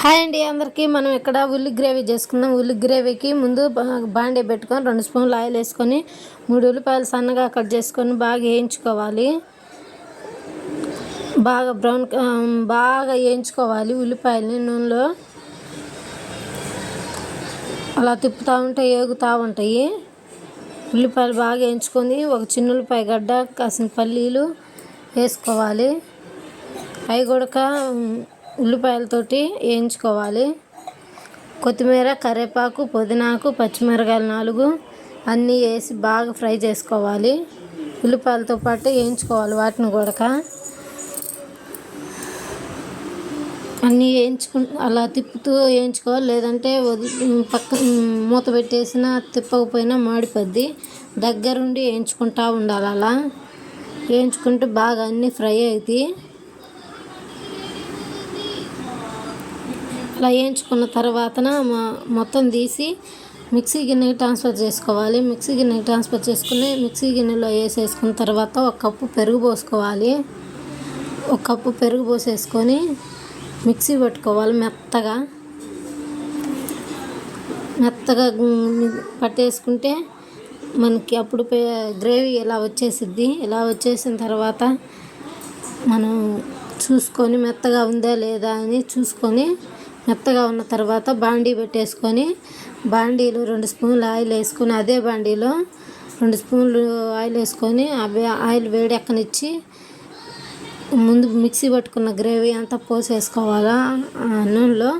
Hi అండి అందరికీ. మనం ఇక్కడ ఉల్లి గ్రేవీ చేసుకుందాం. ఉల్లి గ్రేవీకి ముందు బాండీ పెట్టుకొని 2 స్పూన్లు ఆయిల్ వేసుకొని 3 ఉల్లిపాయలు సన్నగా కట్ చేసుకొని బాగా వేయించుకోవాలి. బాగా వేయించుకోవాలి ఉల్లిపాయలని నూనెలో. అలా తిప్పుతూ ఉంటే ఏగుతూ ఉంటాయి. ఉల్లిపాయలు బాగా వేయించుకొని ఒక చిన్న ఉల్లిపాయ గడ్డ, కాసిన పల్లీలు వేసుకోవాలి. అవి కూడా ఉల్లిపాయలతోటి వేయించుకోవాలి. కొత్తిమీర, కరివేపాకు, పుదీనాకు, పచ్చిమిరకాయలు 4 అన్నీ వేసి బాగా ఫ్రై చేసుకోవాలి. ఉల్లిపాయలతో పాటు వేయించుకోవాలి. వాటిని కూడా అన్నీ అలా తిప్పుతూ వేయించుకోవాలి. లేదంటే మూత పెట్టేసినా తిప్పకపోయినా మాడిపోద్ది. దగ్గరుండి వేయించుకుంటూ ఉండాలి. అలా వేయించుకుంటే బాగా అన్నీ ఫ్రై అవుతాయి. అలా వేయించుకున్న తర్వాత మొత్తం తీసి మిక్సీ గిన్నెకి ట్రాన్స్ఫర్ చేసుకోవాలి. మిక్సీ గిన్నెకి ట్రాన్స్ఫర్ చేసుకుని మిక్సీ గిన్నెలో వేసేసుకున్న తర్వాత 1 కప్పు పెరుగు పోసుకోవాలి. 1 కప్పు పెరుగు పోసేసుకొని మిక్సీ పట్టుకోవాలి. మెత్తగా పట్టేసుకుంటే మనకి అప్పుడు గ్రేవీ ఇలా వచ్చేసిద్ది. ఇలా వచ్చేసిన తర్వాత మనం చూసుకొని మెత్తగా ఉందా లేదా అని చూసుకొని, మెత్తగా ఉన్న తర్వాత బాండీ పెట్టేసుకొని బాండీలో 2 స్పూన్లు ఆయిల్ వేసుకొని, అదే బాండీలో 2 స్పూన్లు ఆయిల్ వేసుకొని ఆయిల్ వేడెక్కనిచ్చి ముందు మిక్సీ పట్టుకున్న గ్రేవీ అంతా పోసేసుకోవాలా. నూనెలో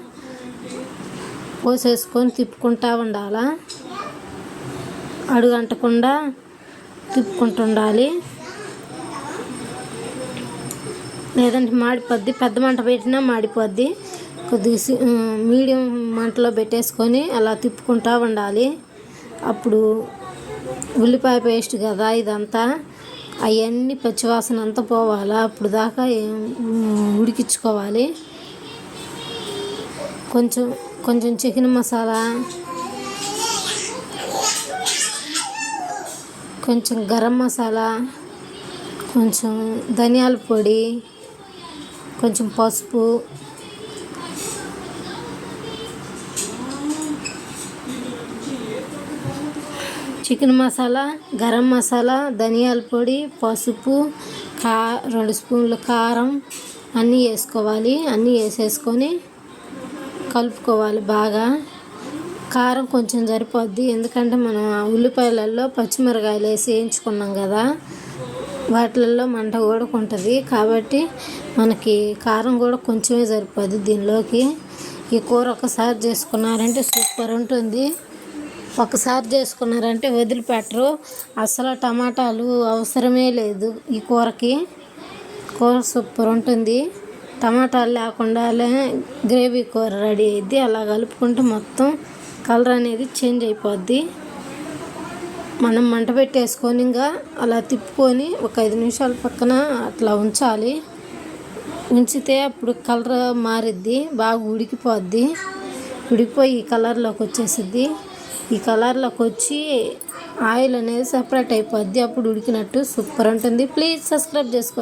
పోసేసుకొని తిప్పుకుంటూ ఉండాలా. అడుగంటకుండా తిప్పుకుంటూ ఉండాలి. లేదంటే మాడిపోద్ది. పెద్ద మంట పెట్టినా మాడిపోద్ది. కొద్దిగా మీడియం మంటలో పెట్టేసుకొని అలా తిప్పుకుంటూ ఉండాలి. అప్పుడు ఉల్లిపాయ పేస్ట్ కదా ఇదంతా, అవన్నీ పచ్చివాసన అంతా పోవాలా. అప్పుడు దాకా ఉడికించుకోవాలి. కొంచెం చికెన్ మసాలా, కొంచెం గరం మసాలా, కొంచెం ధనియాల పొడి, కొంచెం పసుపు, చికెన్ మసాలా, గరం మసాలా, ధనియాల పొడి, పసుపు, 2 స్పూన్లు కారం అన్నీ వేసుకోవాలి. అన్నీ వేసేసుకొని కలుపుకోవాలి బాగా. కారం కొంచెం సరిపోద్ది. ఎందుకంటే మనం ఉల్లిపాయలలో పచ్చిమిరకాయలు వేసి వేయించుకున్నాం కదా, వాటిల్లో మంట కూడా ఉంటుంది. కాబట్టి మనకి కారం కూడా కొంచెమే సరిపోద్ది దీనిలోకి. ఈ కూర ఒకసారి చేసుకున్నారంటే సూపర్ ఉంటుంది. ఒకసారి చేసుకున్నారంటే వదిలిపెట్టరు. అసలు టమాటాలు అవసరమే లేదు ఈ కూరకి. కూర సూపర్ ఉంటుంది. టమాటాలు లేకుండా గ్రేవీ కూర రెడీ అయ్యిద్ది. అలా కలుపుకుంటే మొత్తం కలర్ అనేది చేంజ్ అయిపోద్ది. మనం మంట పెట్టేసుకొని ఇంకా అలా తిప్పుకొని ఒక 5 నిమిషాల పక్కన అట్లా ఉంచాలి. ఉంచితే అప్పుడు కలర్ మారిద్ది, బాగా ఉడికిపోద్ది. ఉడికిపోయి ఈ కలర్లోకి వచ్చేసిద్ది. ఈ కలర్లోకి వచ్చి ఆయిల్ అనేది సపరేట్ అయిపోద్ది. అప్పుడు ఉడికినట్టు సూపర్ ఉంటుంది. ప్లీజ్ సబ్స్క్రైబ్ చేసుకోండి.